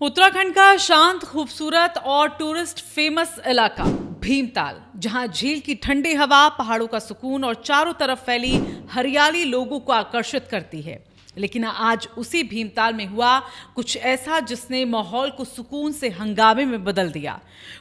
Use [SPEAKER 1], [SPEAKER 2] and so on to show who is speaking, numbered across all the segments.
[SPEAKER 1] उत्तराखंड का शांत, खूबसूरत और टूरिस्ट फेमस इलाका भीमताल, जहां झील की ठंडी हवा, पहाड़ों का सुकून और चारों तरफ फैली हरियाली लोगों को आकर्षित करती है। लेकिन आज उसी भीमताल में हुआ कुछ ऐसा जिसने माहौल को सुकून से हंगामे में बदल दिया।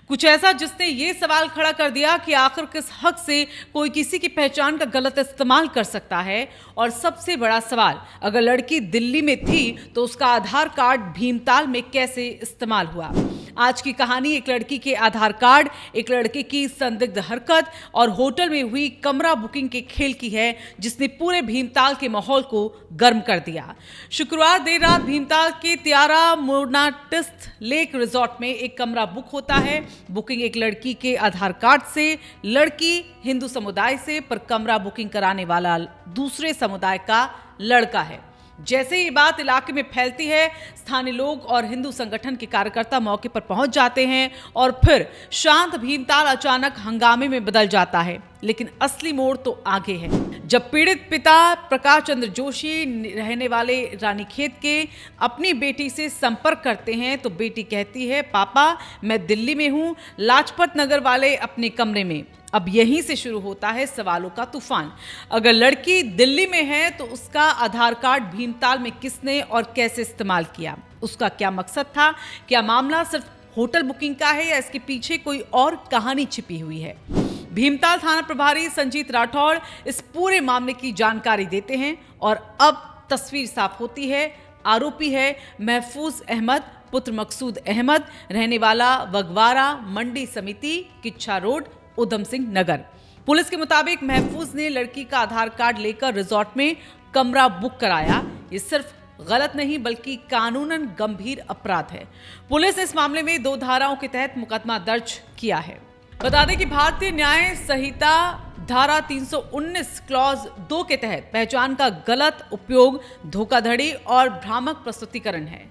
[SPEAKER 1] कुछ ऐसा जिसने ये सवाल खड़ा कर दिया कि आखिर किस हक से कोई किसी की पहचान का गलत इस्तेमाल कर सकता है। और सबसे बड़ा सवाल, अगर लड़की दिल्ली में थी तो उसका आधार कार्ड भीमताल में कैसे इस्तेमाल हुआ। आज की कहानी एक लड़की के आधार कार्ड, एक लड़के की संदिग्ध हरकत और होटल में हुई कमरा बुकिंग के खेल की है, जिसने पूरे भीमताल के माहौल को गर्म कर दिया। शुक्रवार देर रात भीमताल के त्यारा मोनाटिस्ट लेक रिजॉर्ट में एक कमरा बुक होता है। बुकिंग एक लड़की के आधार कार्ड से, लड़की हिंदू समुदाय से, पर कमरा बुकिंग कराने वाला दूसरे समुदाय का लड़का है। जैसे ही बात इलाके में फैलती है, स्थानीय लोग और हिंदू संगठन के कार्यकर्ता मौके पर पहुंच जाते हैं और फिर शांत भीमताल अचानक हंगामे में बदल जाता है। लेकिन असली मोड़ तो आगे है। जब पीड़ित पिता प्रकाश चंद्र जोशी रहने वाले रानीखेत के अपनी बेटी से संपर्क करते हैं तो बेटी कहती है, पापा मैं दिल्ली में हूँ, लाजपत नगर वाले अपने कमरे में। अब यहीं से शुरू होता है सवालों का तूफान। अगर लड़की दिल्ली में है तो उसका आधार कार्ड भीमताल में किसने और कैसे इस्तेमाल किया? उसका क्या मकसद था? क्या मामला सिर्फ होटल बुकिंग का है या इसके पीछे कोई और कहानी छिपी हुई है? भीमताल थाना प्रभारी संजीत राठौड़ इस पूरे मामले की जानकारी देते हैं और अब तस्वीर साफ होती है। आरोपी है महफूज अहमद पुत्र मकसूद अहमद, रहने वाला वगवारा मंडी समिति, किच्छा रोड, उधम सिंह नगर। पुलिस के मुताबिक महफूज ने लड़की का आधार कार्ड लेकर रिजॉर्ट में कमरा बुक कराया। ये सिर्फ गलत नहीं बल्कि कानूनन गंभीर अपराध है। पुलिस ने इस मामले में 2 धाराओं के तहत मुकदमा दर्ज किया है। बता दें कि भारतीय न्याय संहिता धारा 319 क्लॉज 2 के तहत पहचान का गलत उपयोग धोखाधड़ी और भ्रामक प्रस्तुतिकरण है।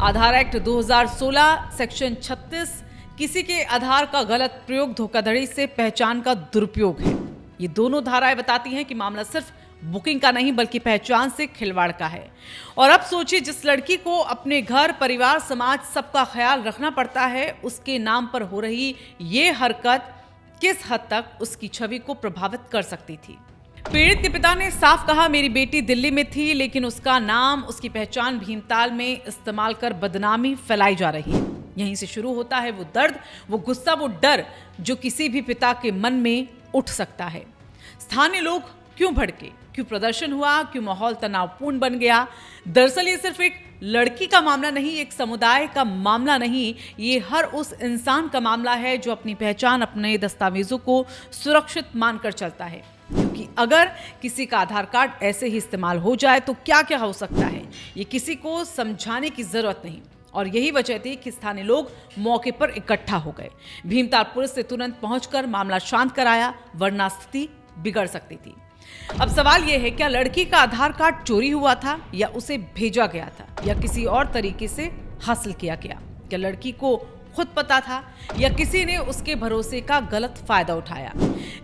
[SPEAKER 1] आधार एक्ट 2016 सेक्शन 36 किसी के आधार का गलत प्रयोग धोखाधड़ी से पहचान का दुरुपयोग है। ये दोनों धाराएं बताती हैं कि मामला सिर्फ बुकिंग का नहीं बल्कि पहचान से खिलवाड़ का है। और अब सोचिए, जिस लड़की को अपने घर, परिवार, समाज सबका ख्याल रखना पड़ता है, उसके नाम पर हो रही ये हरकत किस हद तक उसकी छवि को प्रभावित कर सकती थी। पीड़ित के पिता ने साफ कहा, मेरी बेटी दिल्ली में थी लेकिन उसका नाम, उसकी पहचान भीमताल में इस्तेमाल कर बदनामी फैलाई जा रही है। यहीं से शुरू होता है वो दर्द, वो गुस्सा, वो डर जो किसी भी पिता के मन में उठ सकता है। स्थानीय लोग क्यों भड़के? क्यों प्रदर्शन हुआ? क्यों माहौल तनावपूर्ण बन गया? दरअसल ये सिर्फ एक लड़की का मामला नहीं, एक समुदाय का मामला नहीं, ये हर उस इंसान का मामला है जो अपनी पहचान, अपने दस्तावेजों को सुरक्षित मानकर चलता है। क्योंकि अगर किसी का आधार कार्ड ऐसे ही इस्तेमाल हो जाए तो क्या क्या हो सकता है, ये किसी को समझाने की जरूरत नहीं। और यही वजह थी कि स्थानीय लोग मौके पर इकट्ठा हो गए। भीमताल पुलिस ने तुरंत पहुंचकर मामला शांत कराया, वरना स्थिति बिगड़ सकती थी। अब सवाल यह है, क्या लड़की का आधार कार्ड चोरी हुआ था या उसे भेजा गया था या किसी और तरीके से हासिल किया गया? क्या लड़की को खुद पता था या किसी ने उसके भरोसे का गलत फायदा उठाया?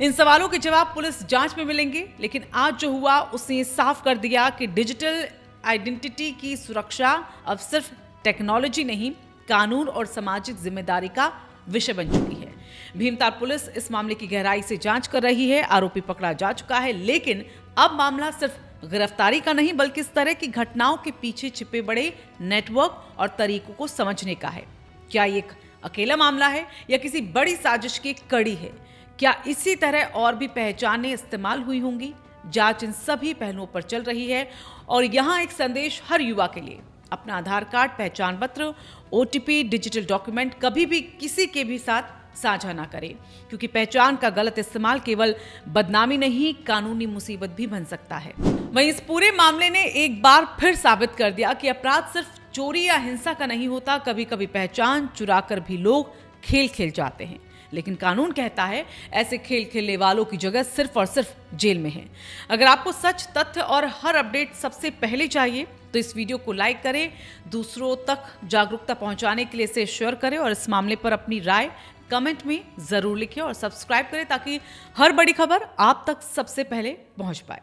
[SPEAKER 1] इन सवालों के जवाब पुलिस जांच में मिलेंगे। लेकिन आज जो हुआ उसने साफ कर दिया कि डिजिटल आइडेंटिटी की सुरक्षा अब सिर्फ टेक्नोलॉजी नहीं, कानून और सामाजिक जिम्मेदारी का विषय बन चुकी है। भीमताल पुलिस इस मामले की गहराई से जांच कर रही है। आरोपी पकड़ा जा चुका है, लेकिन अब मामला सिर्फ गिरफ्तारी का नहीं बल्कि इस तरह की घटनाओं के पीछे छिपे बड़े नेटवर्क और तरीकों को समझने का है। क्या ये एक अकेला मामला है या किसी बड़ी साजिश की कड़ी है? क्या इसी तरह और भी पहचानें इस्तेमाल हुई होंगी? जांच इन सभी पहलुओं पर चल रही है। और यहाँ एक संदेश हर युवा के लिए, अपना आधार कार्ड, पहचान पत्र, OTP, डिजिटल डॉक्यूमेंट कभी भी किसी के भी साथ साझा ना करें, क्योंकि पहचान का गलत इस्तेमाल केवल बदनामी नहीं, कानूनी मुसीबत भी बन सकता है। वहीं इस पूरे मामले ने एक बार फिर साबित कर दिया कि अपराध सिर्फ चोरी या हिंसा का नहीं होता। कभी कभी पहचान चुराकर भी लोग खेल खेल जाते हैं, लेकिन कानून कहता है ऐसे खेल खेलने वालों की जगह सिर्फ और सिर्फ जेल में है। अगर आपको सच, तथ्य और हर अपडेट सबसे पहले चाहिए तो इस वीडियो को लाइक करें, दूसरों तक जागरूकता पहुंचाने के लिए इसे शेयर करें और इस मामले पर अपनी राय कमेंट में जरूर लिखें और सब्सक्राइब करें ताकि हर बड़ी खबर आप तक सबसे पहले पहुंच पाए।